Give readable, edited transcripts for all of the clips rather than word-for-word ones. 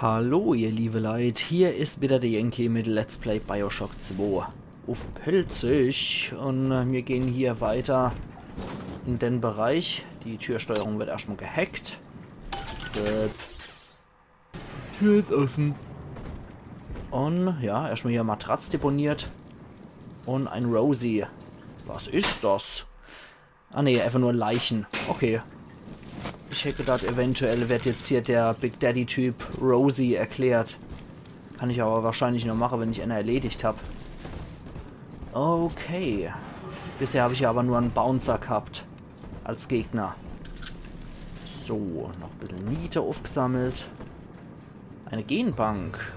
Hallo ihr liebe Leute, hier ist wieder der Yankee mit Let's Play Bioshock 2 auf Pelzig und wir gehen hier weiter in den Bereich. Die Türsteuerung wird erstmal gehackt. Tür ist offen. Und ja, erstmal hier Matratz deponiert und ein Rosie. Was ist das? Ah ne, einfach nur Leichen. Okay. Ich hätte gedacht, eventuell wird jetzt hier der Big Daddy Typ Rosie erklärt. Kann ich aber wahrscheinlich nur machen, wenn ich eine erledigt habe. Okay. Bisher habe ich ja aber nur einen Bouncer gehabt. Als Gegner. So, noch ein bisschen Miete aufgesammelt. Eine Genbank.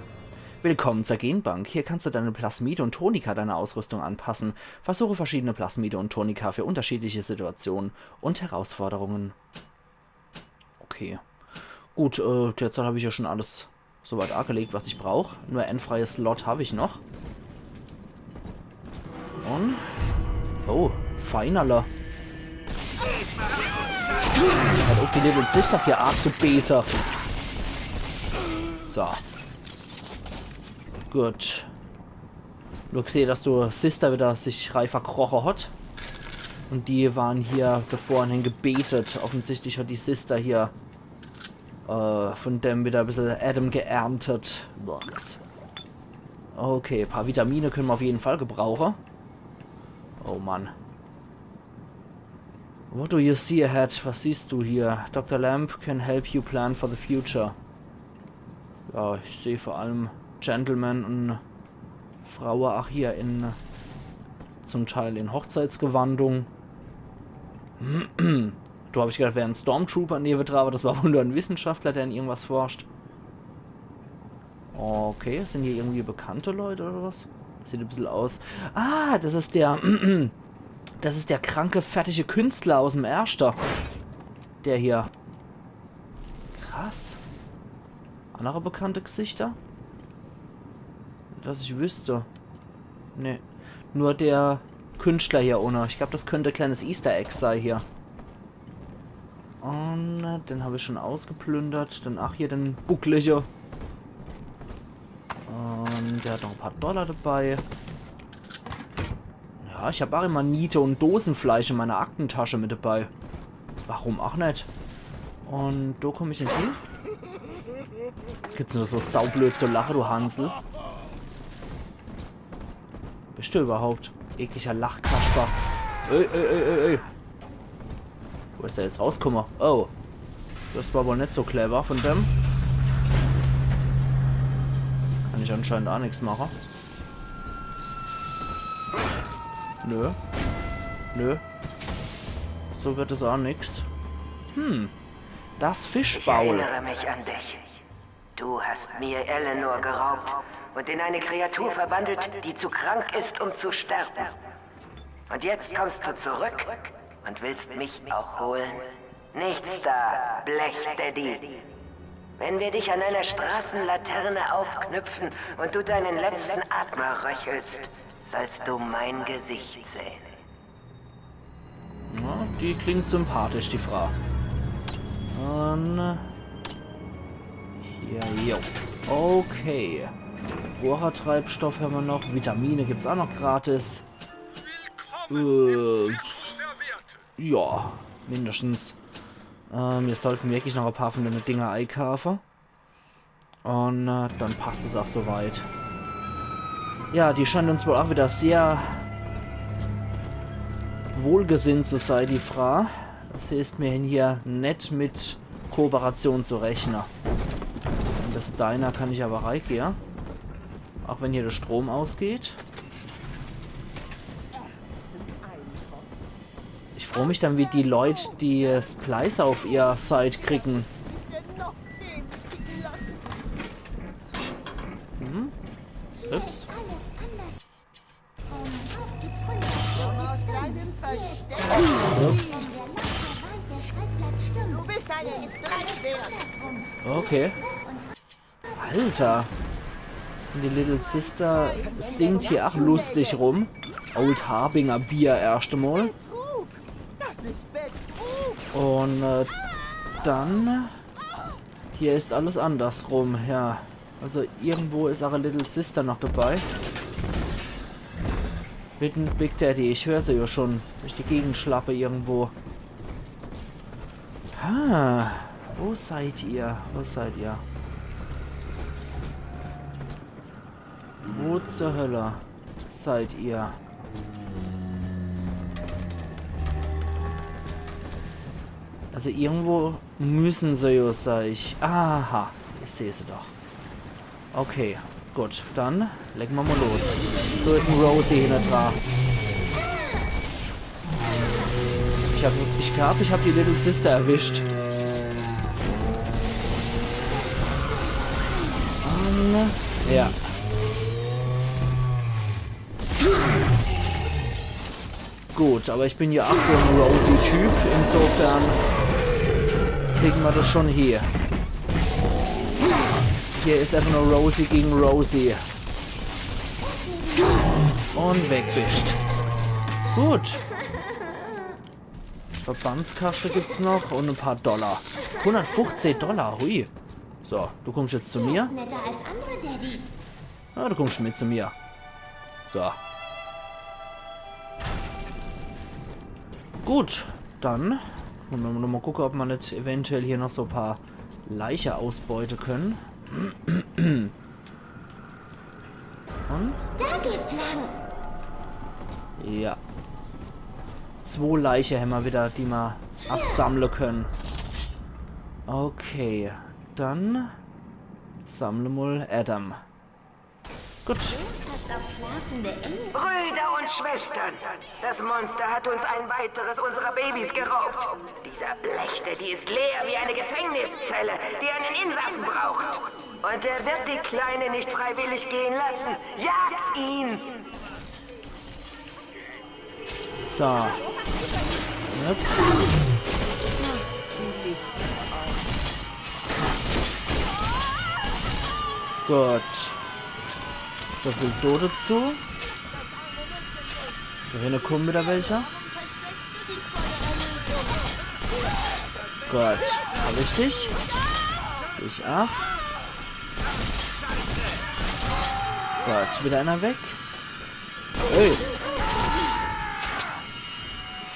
Willkommen zur Genbank. Hier kannst du deine Plasmide und Tonika deiner Ausrüstung anpassen. Versuche verschiedene Plasmide und Tonika für unterschiedliche Situationen und Herausforderungen. Okay. Gut, derzeit habe ich ja schon alles soweit angelegt, was ich brauche. Nur ein freies Slot habe ich noch. Und... Oh, Feinerler. Hat auch die Little Sisters hier arg zu beten. So. Gut. Nur sehe, dass du Sister wieder sich reif verkrochen hat. Und die waren hier bevorhin gebetet. Offensichtlich hat die Sister hier von dem wieder ein bisschen Adam geerntet. Okay, ein paar Vitamine können wir auf jeden Fall gebrauchen. Oh Mann. What do you see ahead? Was siehst du hier? Dr. Lamb can help you plan for the future. Ja, ich sehe vor allem Gentlemen und Frauen, ach hier in zum Teil in Hochzeitsgewandung. Du habe ich gedacht, wäre ein Stormtrooper neben dran, aber das war wohl nur ein Wissenschaftler, der in irgendwas forscht. Okay, sind hier irgendwie bekannte Leute oder was? Sieht ein bisschen aus. Ah, das ist der das ist der kranke, fertige Künstler aus dem Erster. Der hier. Krass. Andere bekannte Gesichter? Dass ich wüsste. Ne. Nur der Künstler hier ohne. Ich glaube, das könnte ein kleines Easter Egg sein hier. Und den habe ich schon ausgeplündert. Dann ach hier den Bucklicher. Und der hat noch ein paar Dollar dabei. Ja, ich habe auch immer Niete und Dosenfleisch in meiner Aktentasche mit dabei. Warum auch nicht? Und da komme ich nicht hin. Gibt's nur so saublöd zu lachen, du Hansel. Bist du überhaupt? Ekliger Lachkasper. Ey. Wo ist der jetzt rausgekommen? Oh. Das war wohl nicht so clever von dem. Kann ich anscheinend auch nichts machen. Nö. Nö. So wird es auch nichts. Das Fischbaul. Ich erinnere mich an dich. Du hast mir Eleanor geraubt und in eine Kreatur verwandelt, die zu krank ist, um zu sterben. Und jetzt kommst du zurück und willst mich auch holen? Nichts da, Blech-Daddy. Wenn wir dich an einer Straßenlaterne aufknüpfen und du deinen letzten Atmer röchelst, sollst du mein Gesicht sehen. Ja, die klingt sympathisch, die Frau. Und hier, jo. Okay. Bohrertreibstoff haben wir noch. Vitamine gibt es auch noch gratis. Ja, mindestens. Wir sollten wirklich noch ein paar von den Dinger einkaufen. Und dann passt es auch soweit. Ja, die scheint uns wohl auch wieder sehr wohlgesinnt zu sein, die Frau. Das hilft mir hier nicht mit Kooperation zu rechnen. Und das Diner kann ich aber reingehen. Auch wenn hier der Strom ausgeht. Ich freue mich dann, wie die Leute die Splice auf ihr Seite kriegen. Ups. Okay. Alter. Die Little Sister singt hier auch lustig rum. Old Harbinger Bier erst einmal. Und dann Hier ist alles andersrum, ja. Also irgendwo ist auch eine Little Sister noch dabei. Mit dem Big Daddy, ich höre sie ja schon. Durch die Gegend schlappe irgendwo. Ah, wo seid ihr? Wo seid ihr? Wo zur Hölle seid ihr? Also irgendwo müssen sie ja sein. Aha, ich sehe sie doch. Okay, gut, dann legen wir mal los. Da ist ein Rosie hinter dran. Ich glaube, ich habe die Little Sister erwischt. Ja. Gut, aber ich bin ja auch so ein Rosie-Typ. Insofern kriegen wir das schon hier. Hier ist einfach nur Rosie gegen Rosie. Und wegwischt. Gut. Verbandskaste gibt's noch und ein paar Dollar. 115 Dollar, hui. So, du kommst jetzt zu mir. Ja, du kommst mit zu mir. So. Gut, dann wollen wir mal gucken, ob wir nicht eventuell hier noch so ein paar Leiche ausbeuten können. Und? Da geht's lang. Ja. 2 Leiche haben wir wieder, die wir absammeln können. Okay, dann sammeln wir Adam. Gut. Brüder und Schwestern, das Monster hat uns ein weiteres unserer Babys geraubt. Dieser Blächte, die ist leer wie eine Gefängniszelle, die einen Insassen braucht. Und er wird die Kleine nicht freiwillig gehen lassen. Jagt ihn! So. Ups. Gut. So viel Do dazu. Da hinten kommen wieder welche. Gut. Hab ich dich? Ich auch. Gut. Wieder einer weg. Hey.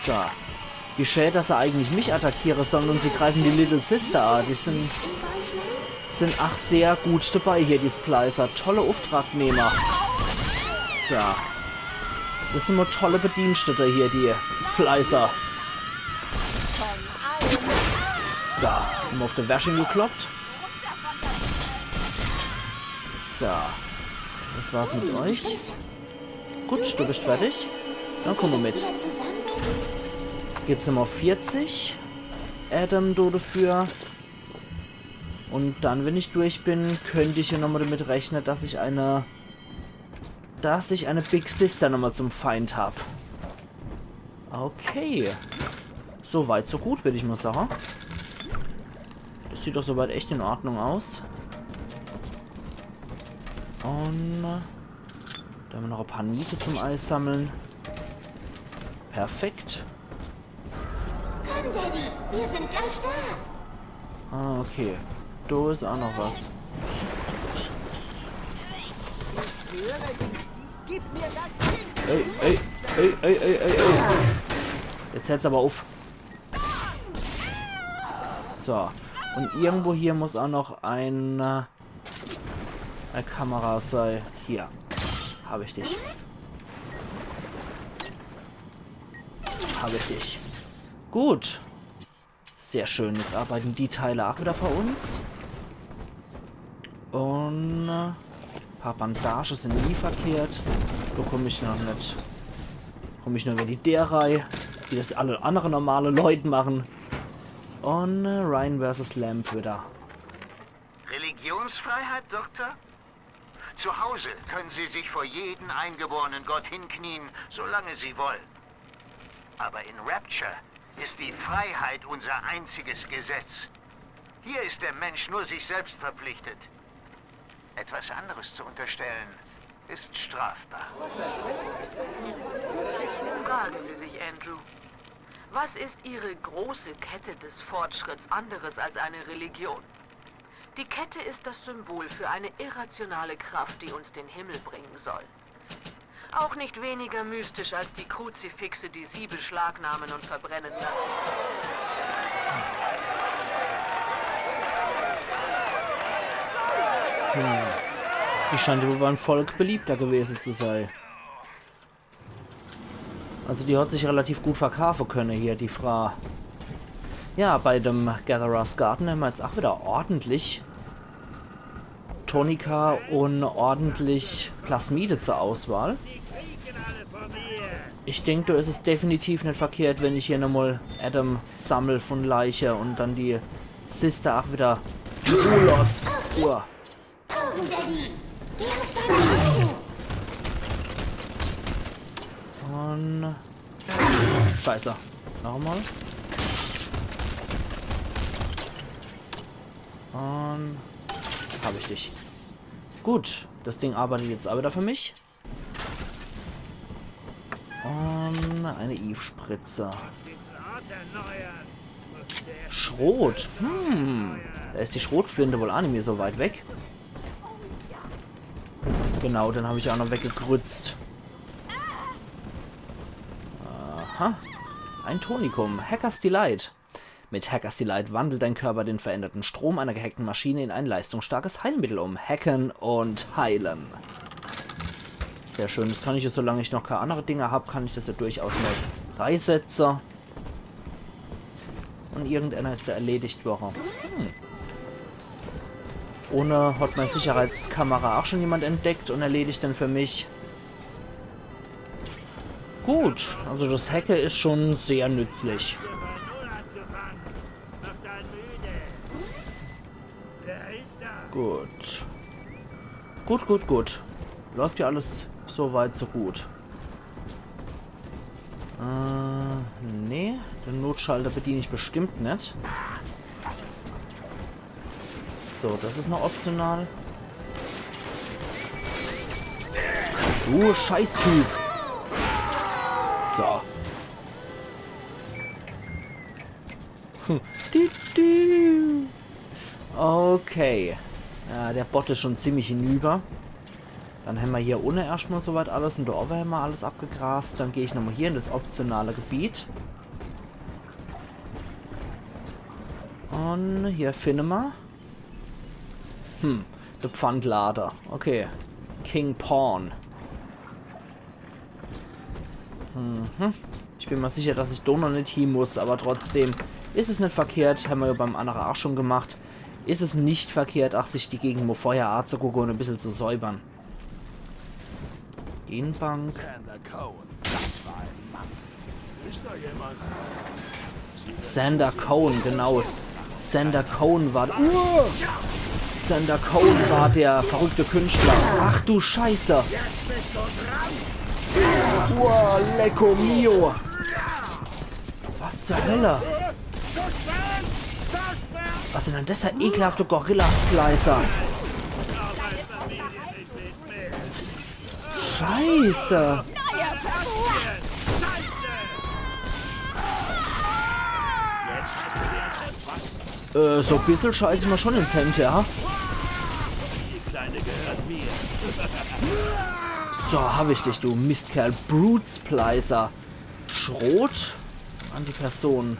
So. Wie schön, dass er eigentlich mich attackieren sollen und sie greifen die Little Sister an. Die sind auch sehr gut dabei hier, die Splicer. Tolle Auftragnehmer. So. Das sind mal tolle Bedienstete hier, die Splicer. So. Haben wir auf der Wäsche gekloppt. So. Das war's mit euch. Gut, du bist fertig. Dann komm mal mit. Gibt's immer 40. Adam, du dafür. Und dann, wenn ich durch bin, könnte ich ja nochmal damit rechnen, dass ich eine Big Sister nochmal zum Feind habe. Okay. So weit, so gut, würde ich mal sagen. Das sieht doch soweit echt in Ordnung aus. Und da haben wir noch ein paar Niete zum Eis sammeln. Perfekt. Komm, Daddy, wir sind gleich da. Ah, okay. Da ist auch noch was. Ey, ey, ey, ey, ey, ey, ey. Jetzt hält's aber auf. So. Und irgendwo hier muss auch noch eine Kamera sein. Hier. Habe ich dich. Habe ich dich. Gut. Sehr schön. Jetzt arbeiten die Teile auch wieder für uns. Und ein paar Bandagen sind nie verkehrt. Da komme ich noch nicht. Komme ich nur über die der-Reihe, die das alle anderen normale Leute machen. Und Ryan vs. Lamp wieder. Religionsfreiheit, Doktor? Zu Hause können Sie sich vor jeden eingeborenen Gott hinknien, solange Sie wollen. Aber in Rapture ist die Freiheit unser einziges Gesetz. Hier ist der Mensch nur sich selbst verpflichtet. Etwas anderes zu unterstellen, ist strafbar. Fragen Sie sich, Andrew. Was ist Ihre große Kette des Fortschritts anderes als eine Religion? Die Kette ist das Symbol für eine irrationale Kraft, die uns den Himmel bringen soll. Auch nicht weniger mystisch als die Kruzifixe, die sie beschlagnahmen und verbrennen lassen. Die scheint wohl beim Volk beliebter gewesen zu sein. Also die hat sich relativ gut verkaufen können hier, die Frau. Ja, bei dem Gatherer's Garden haben wir jetzt auch wieder ordentlich Tonika und ordentlich Plasmide zur Auswahl. Ich denke, da ist es definitiv nicht verkehrt, wenn ich hier nochmal Adam sammle von Leiche und dann die Sister auch wieder los. Augen, Daddy! Geh auf seine Augen! Und... Scheiße. Nochmal. Und... Habe ich dich. Gut. Das Ding arbeitet jetzt auch wieder für mich. Und eine Eve-Spritze. Schrot. Da ist die Schrotflinte wohl auch nicht mehr so weit weg. Genau, dann habe ich auch noch weggegrützt. Aha. Ein Tonikum. Hackers Delight. Mit Hackers Delight wandelt dein Körper den veränderten Strom einer gehackten Maschine in ein leistungsstarkes Heilmittel um. Hacken und heilen. Sehr schön. Das kann ich jetzt, solange ich noch keine andere Dinge habe, kann ich das ja durchaus mal reinsetzen. Und irgendeiner ist da erledigt worden. Ohne hat meine Sicherheitskamera auch schon jemand entdeckt und erledigt dann für mich. Gut, also das Hacke ist schon sehr nützlich. Gut. Gut. Läuft ja alles so weit, so gut. Nee, den Notschalter bediene ich bestimmt nicht. So, das ist noch optional. Du Scheißtyp. So. Okay. Ja, der Bot ist schon ziemlich hinüber. Dann haben wir hier ohne erstmal soweit alles. Und da oben haben wir alles abgegrast. Dann gehe ich nochmal hier in das optionale Gebiet. Und hier finden wir. Der Pfandlader. Okay. King Pawn. Ich bin mir sicher, dass ich da noch nicht hin muss, aber trotzdem ist es nicht verkehrt. Haben wir ja beim anderen auch schon gemacht. Ist es nicht verkehrt, auch sich die Gegend vorher anzugucken und ein bisschen zu säubern. Genbank. Sander Cohn, genau. Sander Cohn war... Sander Cohn war der verrückte Künstler. Ach du Scheiße. Wow, lecco mio. Was zur Hölle? Was sind denn das für ekelhafte Gorilla-Spleißer? Scheiße. So ein bisschen scheiße mal schon ins Hemd, ja? So, habe ich dich, du Mistkerl. Brute Splicer. Schrot an die Person.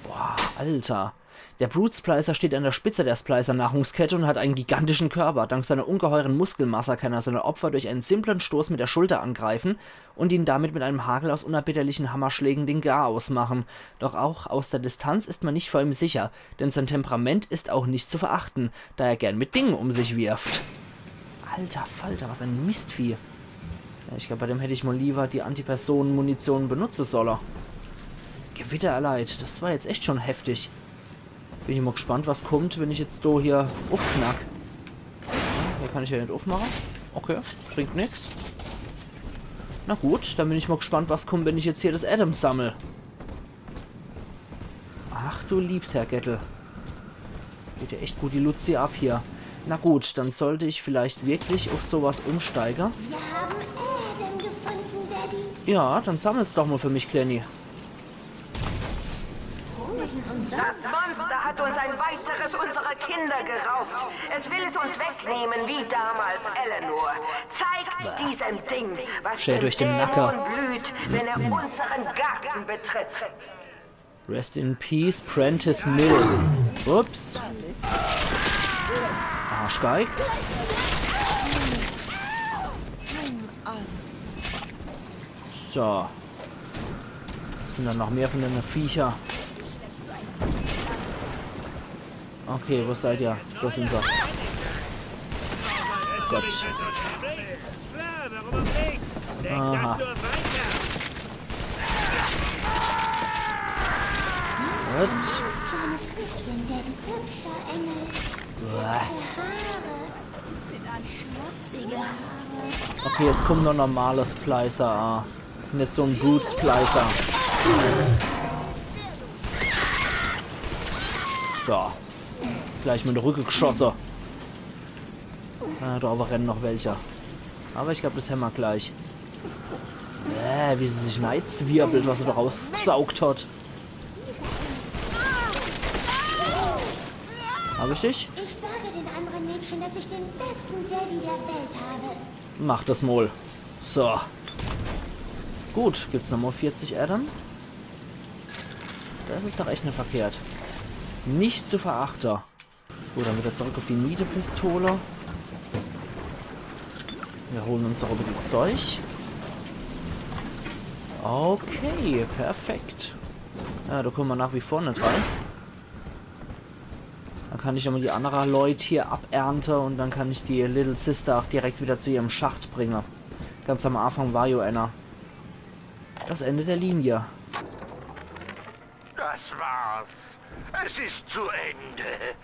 Boah, Alter. Der Brute Splicer steht an der Spitze der Splicer-Nahrungskette und hat einen gigantischen Körper. Dank seiner ungeheuren Muskelmasse kann er seine Opfer durch einen simplen Stoß mit der Schulter angreifen und ihn damit mit einem Hagel aus unerbitterlichen Hammerschlägen den Garaus machen. Doch auch aus der Distanz ist man nicht vor ihm sicher, denn sein Temperament ist auch nicht zu verachten, da er gern mit Dingen um sich wirft. Alter Falter, was ein Mistvieh. Ja, ich glaube, bei dem hätte ich mal lieber die Antipersonen-Munition benutzen sollen. Gewitter erleid, das war jetzt echt schon heftig. Bin ich mal gespannt, was kommt, wenn ich jetzt so hier aufknack. Hier kann ich ja nicht aufmachen. Okay, bringt nichts. Na gut, dann bin ich mal gespannt, was kommt, wenn ich jetzt hier das Adam sammle. Ach du liebst, Herr Gettel. Geht ja echt gut die Luzi ab hier. Na gut, dann sollte ich vielleicht wirklich auf sowas umsteigen. Wir haben Adam gefunden, Daddy. Ja, dann sammel's doch mal für mich, Clenny. Rosen und Das Sonnen. Monster hat uns ein weiteres unserer Kinder geraubt. Es will es uns wegnehmen, wie damals Eleanor. Zeigt diesem Ding, was Stell dem durch den Nacker. Dämon blüht, wenn er unseren Garten betritt. Rest in Peace, Prentice Mill. Ups. Arschgeig. So. Sind da noch mehr von den Viecher? Okay, wo seid ihr? Wo sind sie? Gott. Aha. Gut. Kleines bisschen, Daddy. Hübscher Engel. Hübsche Haare. Schmutzige Haare. Okay, jetzt kommt noch normales Splicer. Ah. Nicht so ein Brute Splicer. So. Gleich mit der Rücke geschossen. Da aber rennen noch welche. Aber ich glaube, das haben wir gleich. Wie sie sich neizwirbelt, was sie da rausgesaugt hat. Habe ich dich? Ich sage den anderen Mädchen, dass ich den besten Daddy der Welt habe. Mach das mal. So. Gut, gibt's nochmal 40 Addon? Das ist doch echt nicht verkehrt. Nicht zu verachten. Gut, dann wieder zurück auf die Niete-Pistole. Wir holen uns darüber die Zeug. Okay, perfekt. Ja, da kommen wir nach wie vor nicht rein. Dann kann ich immer die anderen Leute hier abernten und dann kann ich die Little Sister auch direkt wieder zu ihrem Schacht bringen. Ganz am Anfang war ja einer. Das Ende der Linie. Das war's. Es ist zu Ende.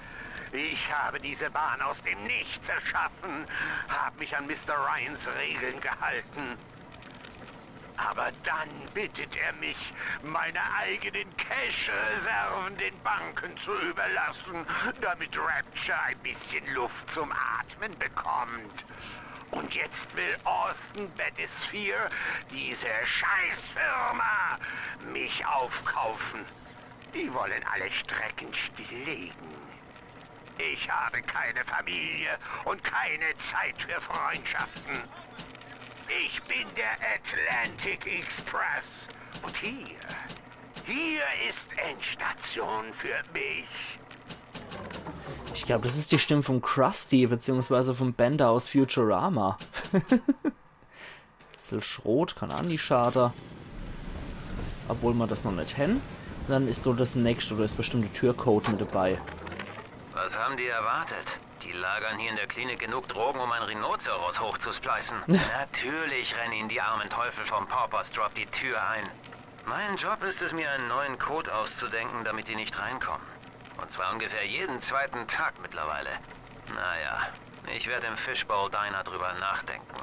Ich habe diese Bahn aus dem Nichts erschaffen, habe mich an Mr. Ryans Regeln gehalten. Aber dann bittet er mich, meine eigenen Cash-Reserven den Banken zu überlassen, damit Rapture ein bisschen Luft zum Atmen bekommt. Und jetzt will Austin Bathysphere, diese Scheißfirma, mich aufkaufen. Die wollen alle Strecken stilllegen. Ich habe keine Familie und keine Zeit für Freundschaften. Ich bin der Atlantic Express. Und hier ist Endstation für mich. Ich glaube, das ist die Stimme von Krusty, beziehungsweise vom Bender aus Futurama. Bisschen Schrot, kann an die Schade. Obwohl wir das noch nicht kennen. Dann ist nur das nächste, oder ist bestimmt der Türcode mit dabei. Was haben die erwartet? Die lagern hier in der Klinik genug Drogen, um ein Rhinoceros hochzuspleißen. Natürlich rennen ihnen die armen Teufel vom Paupers Drop die Tür ein. Mein Job ist es, mir einen neuen Code auszudenken, damit die nicht reinkommen. Und zwar ungefähr jeden zweiten Tag mittlerweile. Naja, ich werde im Fishbowl Diner drüber nachdenken.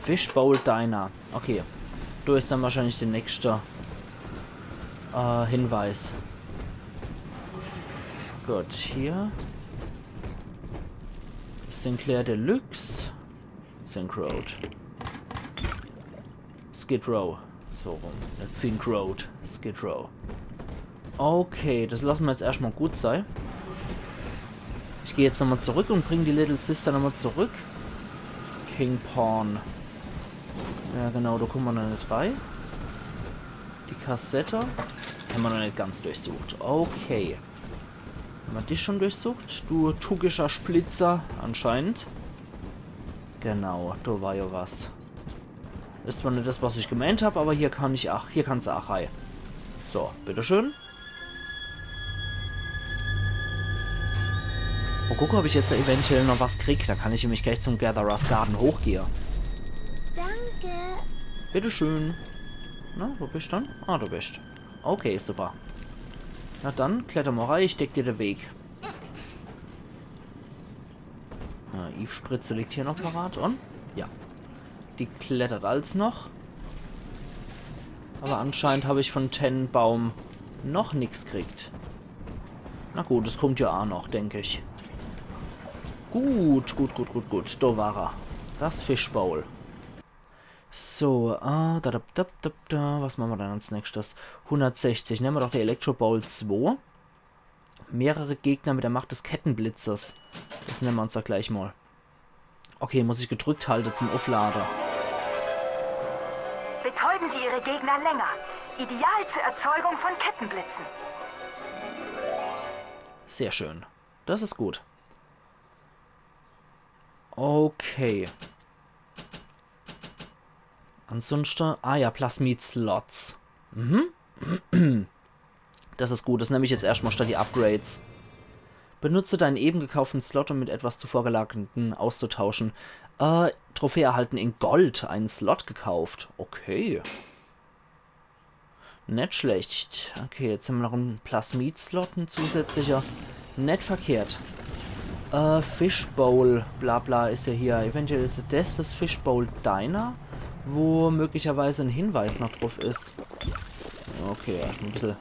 Fishbowl Diner. Okay. Du ist dann wahrscheinlich der nächste Hinweis. Gut, hier. Sinclair Deluxe. Sync Road. Skid Row. So rum. Sync Road. Skid Row. Okay, das lassen wir jetzt erstmal gut sein. Ich gehe jetzt nochmal zurück und bringe die Little Sister nochmal zurück. King Pawn. Ja genau, da kommen wir noch nicht rein. Die Kassette. Haben wir noch nicht ganz durchsucht. Okay. Haben wir dich schon durchsucht? Du tückischer Splitzer, anscheinend. Genau, da war ja was. Ist zwar nicht das, was ich gemeint habe, aber hier kann ich auch, hier kannst du auch rein. So, bitteschön. Oh, guck, ob ich jetzt eventuell noch was krieg. Da kann ich nämlich gleich zum Gatherer's Garden hochgehen. Danke. Bitteschön. Na, wo bist du dann? Ah, du bist. Okay, super. Na dann, kletter mal rein, ich deck dir den Weg. Na, Eve-Spritze liegt hier noch parat. Und? Ja. Die klettert als noch. Aber anscheinend habe ich von Tennenbaum noch nichts gekriegt. Na gut, es kommt ja auch noch, denke ich. Gut. Da war er. Das Fishbowl. So, was machen wir dann als nächstes? 160, nehmen wir doch die Electro Bowl 2. Mehrere Gegner mit der Macht des Kettenblitzers. Das nehmen wir uns da gleich mal. Okay, muss ich gedrückt halten zum Aufladen. Betäuben Sie Ihre Gegner länger. Ideal zur Erzeugung von Kettenblitzen. Sehr schön. Das ist gut. Okay. Ansonsten... Ah ja, Plasmid-Slots. Das ist gut. Das nehme ich jetzt erstmal statt die Upgrades. Benutze deinen eben gekauften Slot, um mit etwas zuvor gelagerten auszutauschen. Trophäe erhalten in Gold. Einen Slot gekauft. Okay. Nicht schlecht. Okay, jetzt haben wir noch einen Plasmid-Slot, ein zusätzlicher. Nicht verkehrt. Fishbowl, bla bla, ist ja hier. Eventuell ist das Fishbowl Diner, wo möglicherweise ein Hinweis noch drauf ist. Okay, erstmal ein bisschen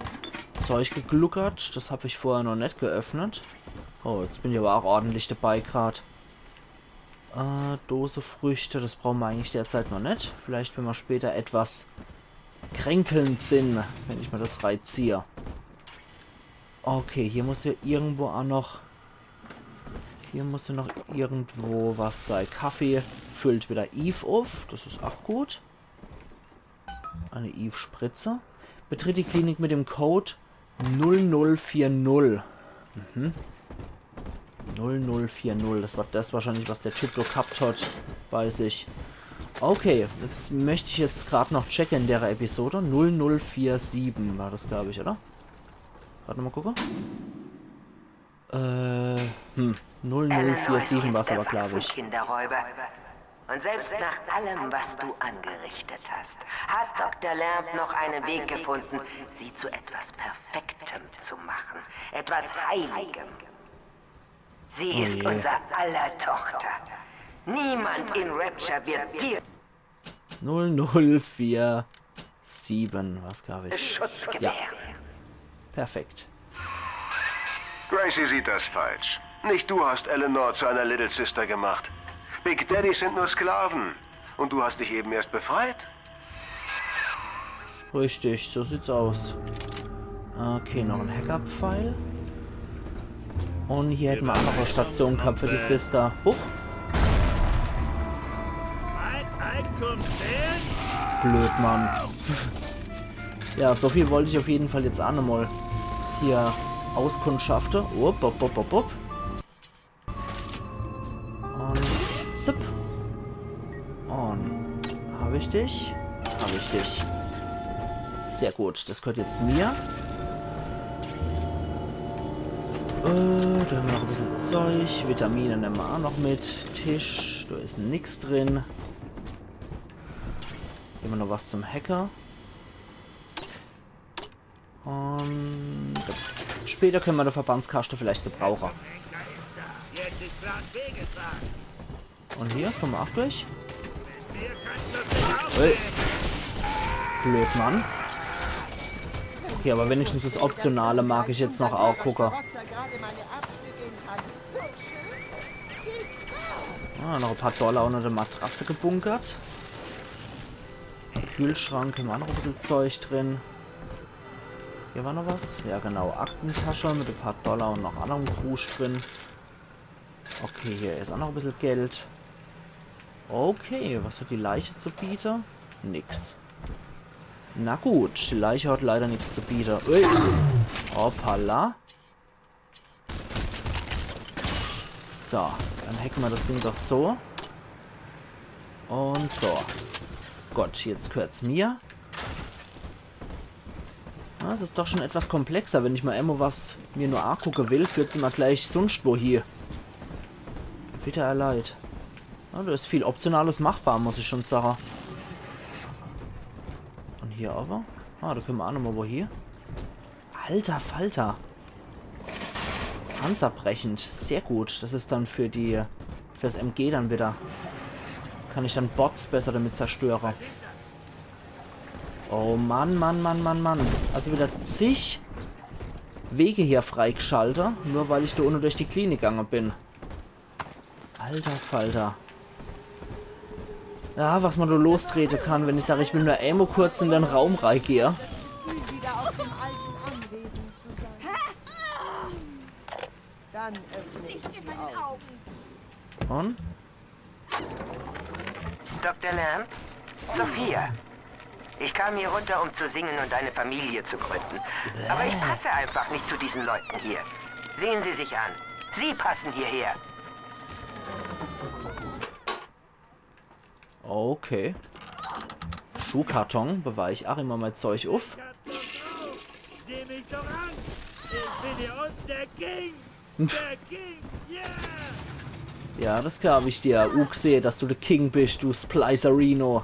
Zeug gegluckert. Das habe ich vorher noch nicht geöffnet. Oh, jetzt bin ich aber auch ordentlich dabei gerade. Dose Früchte, das brauchen wir eigentlich derzeit noch nicht. Vielleicht, wenn wir später etwas kränkelnd sind, wenn ich mal das reinziehe. Okay, hier muss ja irgendwo auch noch... Hier muss ja noch irgendwo was sein. Kaffee füllt wieder Eve auf. Das ist auch gut. Eine Eve-Spritze. Betritt die Klinik mit dem Code 0040. 0040. Das war das wahrscheinlich, was der Typ so gehabt hat bei sich. Okay, jetzt möchte ich jetzt gerade noch checken in der Episode. 0047 war das, glaube ich, oder? Warte mal gucken. 0047 war es aber, glaube ich. Kinderräuber. Und selbst nach allem, was du angerichtet hast, hat Dr. Lamb noch einen Weg gefunden, sie zu etwas Perfektem zu machen. Etwas Heiligem. Sie ist unser aller Tochter. Niemand in Rapture wird dir 0047, was glaube ich. Schutz gewähren. Ja. Perfekt. Gracie sieht das falsch. Nicht du hast Eleanor zu einer Little Sister gemacht. Big Daddy sind nur Sklaven. Und du hast dich eben erst befreit? Richtig, so sieht's aus. Okay, noch ein Hackerpfeil. Und hier hätten wir auch noch eine Station gehabt für die Sister. Huch. Blöd, Mann. Ja, so viel wollte ich auf jeden Fall jetzt auch nochmal hier auskundschaften. Upp, upp, upp, upp, upp. Und zip. Und habe ich dich? Habe ich dich. Sehr gut, das gehört jetzt mir. Da haben wir noch ein bisschen Zeug. Vitamine nehmen wir auch noch mit. Tisch, da ist nichts drin. Immer noch was zum Hacker. Und später können wir der Verbandskaste vielleicht gebrauchen. Und hier kommen wir auch durch. Hey. Blöd, Mann. Okay, aber wenigstens das Optionale mag ich jetzt noch auch gucken. Noch ein paar Dollar unter der Matratze gebunkert. Im Kühlschrank haben wir auch noch ein bisschen Zeug drin. Hier war noch was. Ja genau, Aktentasche mit ein paar Dollar und noch anderem Krusch drin. Okay, hier ist auch noch ein bisschen Geld. Okay, was hat die Leiche zu bieten? Nix. Na gut, die Leiche hat leider nichts zu bieten. Ui. Hoppala. So, dann hacken wir das Ding doch so. Und so. Gott, jetzt gehört's mir. Das ist doch schon etwas komplexer. Wenn ich mal immer was mir nur angucken will, führt sie mal gleich sonst wo hier. Bitte erleid. Ja, da ist viel Optionales machbar, muss ich schon sagen. Und hier aber. Ah, da können wir auch nochmal wo hier. Alter Falter. Panzerbrechend. Sehr gut. Das ist dann für die... Fürs MG dann wieder. Kann ich dann Bots besser damit zerstören. Oh Mann, Mann, Mann, Mann, Mann. Also wieder zig Wege hier freigeschaltet. Nur weil ich da unten durch die Klinik gegangen bin. Alter Falter. Ja, was man da lostreten kann, wenn ich sage, ich will nur Ammo kurz in den Raum reingehe. Dann öffne ich die Augen. Und? Dr. Lamb? Sophia. Ich kam hier runter, um zu singen und eine Familie zu gründen. Aber ich passe einfach nicht zu diesen Leuten hier. Sehen Sie sich an. Sie passen hierher. Okay. Schuhkarton, bewahre ich auch immer mein Zeug auf. Sieh mich doch an! Ich bin hier unten der King! Der King! Yeah! Ja, das glaube ich dir. Sehe, dass du der King bist, du Splicerino.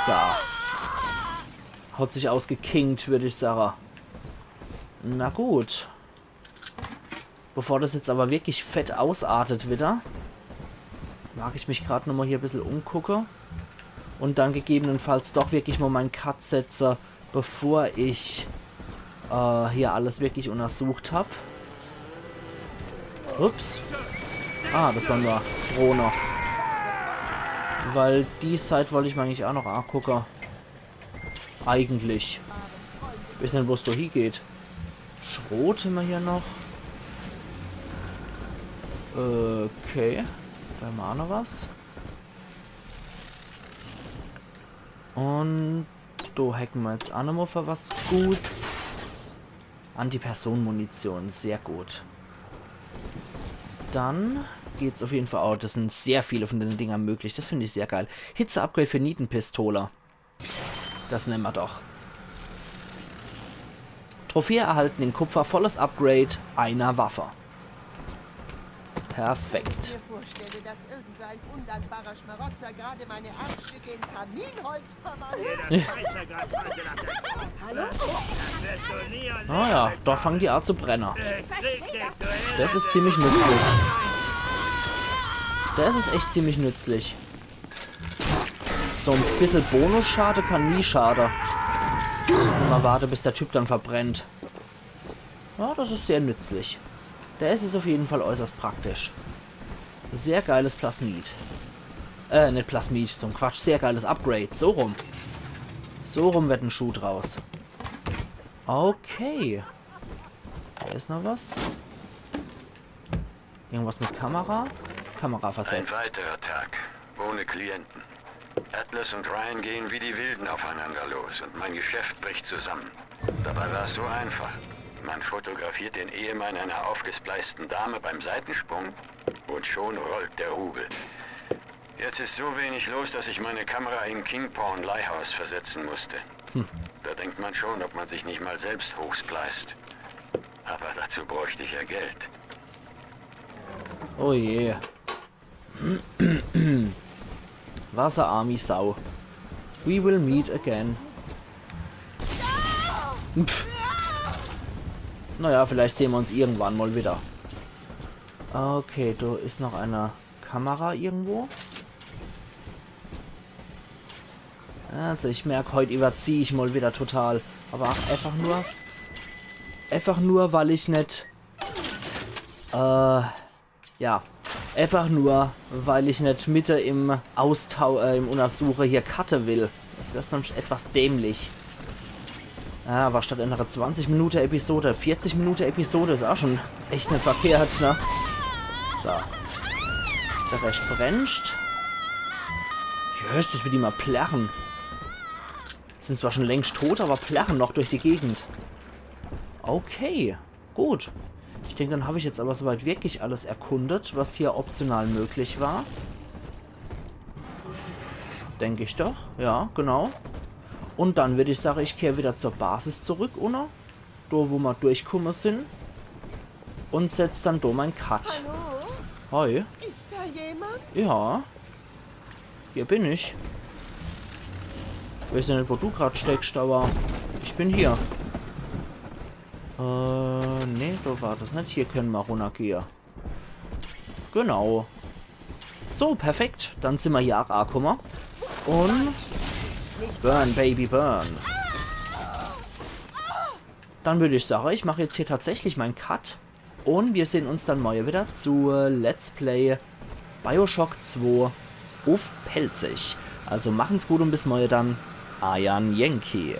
So. Hat sich ausgekinkt, würde ich sagen. Na gut. Bevor das jetzt aber wirklich fett ausartet wieder, mag ich mich gerade nochmal hier ein bisschen umgucken. Und dann gegebenenfalls doch wirklich mal meinen Cut setze, bevor ich hier alles wirklich untersucht habe. Ups. Ah, das war nur Drohne. Weil die Seite wollte ich mir eigentlich auch noch angucken. Eigentlich. Wissen nicht, wo es da hingeht. Schrot haben wir hier noch. Okay. Da haben wir auch noch was. Und da hacken wir jetzt auch noch mal für was Gutes. Antipersonenmunition, sehr gut. Dann geht's auf jeden Fall auch. Das sind sehr viele von den Dingern möglich. Das finde ich sehr geil. Hitze-Upgrade für Nietenpistole. Das nehmen wir doch. Trophäe erhalten in Kupfer, volles Upgrade einer Waffe. Perfekt. Ich mir vorstelle, dass irgendein undankbarer Schmarotzer gerade meine Armstücke in Kaminholz verwandelt. Hallo? Ah ja, da fangen die an zu brennen. Das ist ziemlich nützlich. Das ist echt ziemlich nützlich. So ein bisschen Bonusschade kann nie schaden. Mal warte, bis der Typ dann verbrennt. Ja, das ist sehr nützlich. Das ist auf jeden Fall äußerst praktisch. Sehr geiles Plasmid. Nicht Plasmid, zum Quatsch. Sehr geiles Upgrade. So rum. So rum wird ein Schuh draus. Okay. Da ist noch was. Irgendwas mit Kamera? Kamera versetzt. Ein weiterer Tag. Ohne Klienten. Atlas und Ryan gehen wie die Wilden aufeinander los und mein Geschäft bricht zusammen. Dabei war es so einfach. Man fotografiert den Ehemann einer aufgespleisten Dame beim Seitensprung und schon rollt der Rubel. Jetzt ist so wenig los, dass ich meine Kamera in King Pawn Leihhaus versetzen musste. Da denkt man schon, ob man sich nicht mal selbst hochspleist. Aber dazu bräuchte ich ja Geld. Oh je. Wasserarmy Sau. We will meet again. Pff. Naja, vielleicht sehen wir uns irgendwann mal wieder. Okay, da ist noch eine Kamera irgendwo. Also ich merke, heute überziehe ich mal wieder total. Aber einfach nur, weil ich nicht... ja. Einfach nur, weil ich nicht Mitte im im Untersuche hier cutte will. Das wäre sonst etwas dämlich. Ja, aber statt einer 20 Minuten Episode, 40 Minuten Episode ist auch schon echt nicht verkehrt, ne? So. Der Rest brennt. Jöss, das wird immer plärren. Sind zwar schon längst tot, aber plärren noch durch die Gegend. Okay, gut. Ich denke, dann habe ich jetzt aber soweit wirklich alles erkundet, was hier optional möglich war. Denke ich doch. Ja, genau. Und dann würde ich sagen, ich kehre wieder zur Basis zurück, oder? Da, wo wir durchgekommen sind. Und setze dann da meinen Cut. Hallo? Hi. Ist da jemand? Ja. Hier bin ich. Ich weiß nicht, wo du gerade steckst, aber ich bin hier. Nee, da war das nicht. Hier können wir runtergehen. Genau. So, perfekt. Dann sind wir hier auch angekommen. Und... Burn, Baby, burn. Dann würde ich sagen, ich mache jetzt hier tatsächlich meinen Cut. Und wir sehen uns dann morgen wieder zu Let's Play Bioshock 2 auf Pelzig. Also machen's gut und bis morgen dann. Ayan Yankee.